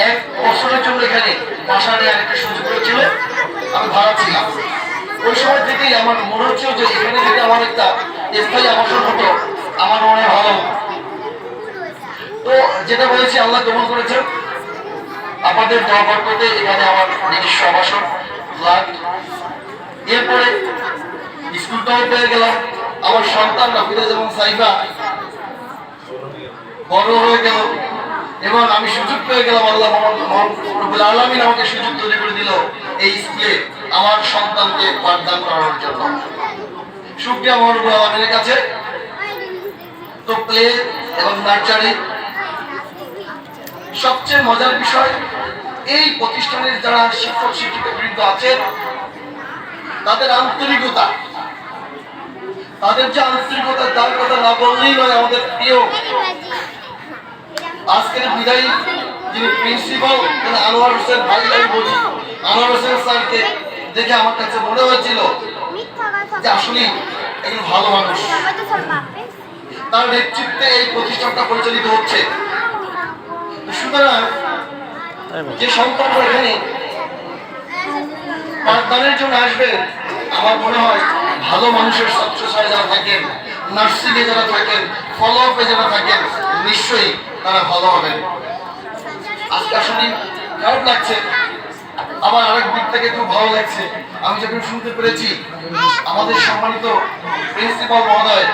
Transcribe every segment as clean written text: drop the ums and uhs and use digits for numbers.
এক বছরের জন্য এখানে বাসা নেওয়ার একটা সুযোগ হয়েছিল, আমি ভাড়া ছিলাম। ওই সময় থেকেই আমার মনে হচ্ছিল যে এখানে যদি আমার একটা স্থায়ী আবাসন হতো আমার মনে ভালো। তো যেটা বলেছি আল্লাহ কবুল করেছেন, আমাদের দোয়া বরকতে এখানে আমার নিজস্ব আবাসন ফ্ল্যাট। এরপরে স্কুলটাও পেয়ে গেলাম, আমার সন্তান রাফিদাজ এবং সাইফা বড় হয়ে গেল এবং আমি সুযোগ পেয়ে গেলাম। আল্লাহ রব্বুল আলামিন আমাকে সুযোগ তৈরি করে দিল এই স্কুলে আমার সন্তানকে পাঠদান করানোর জন্য। শুকরিয়া মহান রব্বুল আলামিনের কাছে। তো প্লে এবং নার্সারি সবচেয়ে মজার বিষয়, এই প্রতিষ্ঠানের যারা শিক্ষক শিক্ষিকাবৃন্দ আছেন তাদের আন্তরিকতা, তাদের যে আন্তরিকতা তার কথা না বললেই নয়। আমাদের প্রিয় আজকের বিদায়ী যিনি প্রিন্সিপাল আনোয়ার হোসেন ভাই, আমি বলি আনোয়ার হোসেন স্যারকে দেখে আমার কাছে মনে হয়েছিল যে আসলে একজন ভালো মানুষ। তার নেতৃত্বে এই প্রতিষ্ঠানটা পরিচালিত হচ্ছে। সুতরাং যে সন্তানরা এখানে পাঠদানের জন্য আসবে, আমার মনে হয় ভালো মানুষের ছাত্রছাত্রী যারা থাকেন, নার্সিংয়ে যারা থাকেন, ফলো আপে যারা থাকেন, নিশ্চয়ই তারা ভালো হবেন। আজকে আসলে খারাপ লাগছে, আবার আরেক দিক থেকে খুব ভালো লাগছে। আমি যখন শুনতে পেরেছি আমাদের সম্মানিত প্রিন্সিপাল মহোদয়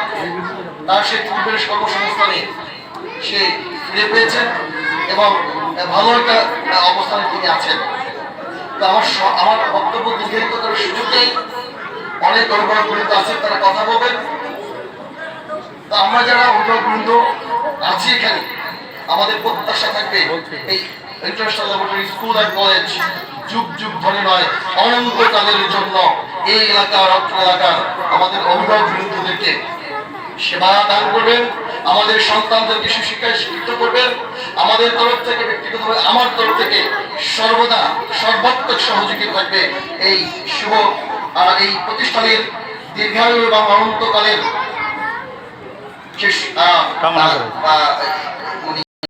তার সেই পরিবেশ কর্মসংস্থানে সে ফিরে পেয়েছেন এবং ভালো একটা অবস্থানে তিনি আছেন। তো আমার বক্তব্য দীর্ঘায়িত করার সুযোগ নেই, অনেক অভিভাবকবৃন্দ আছেন, তারা কথা বলবেন। তো আমরা যারা অভিভাবকবৃন্দ আছি এখানে, আমাদের প্রত্যাশা থাকবে এই international laboratory school and college যুগ যুগ ধরে নয়, অনন্তকালের জন্য এই এলাকার অত্র এলাকার আমাদের অভিভাবকবৃন্দদেরকে সেবা দান করবেন, আমাদের সন্তানদেরকে সুশিক্ষায় শিক্ষিত করবেন। আমাদের তরফ থেকে ব্যক্তিগতভাবে আমার তরফ থেকে সর্বদা সর্বাত্মক সহযোগী থাকবে এই শুভ এই প্রতিষ্ঠানের দীর্ঘায়ু এবং অনন্তকালের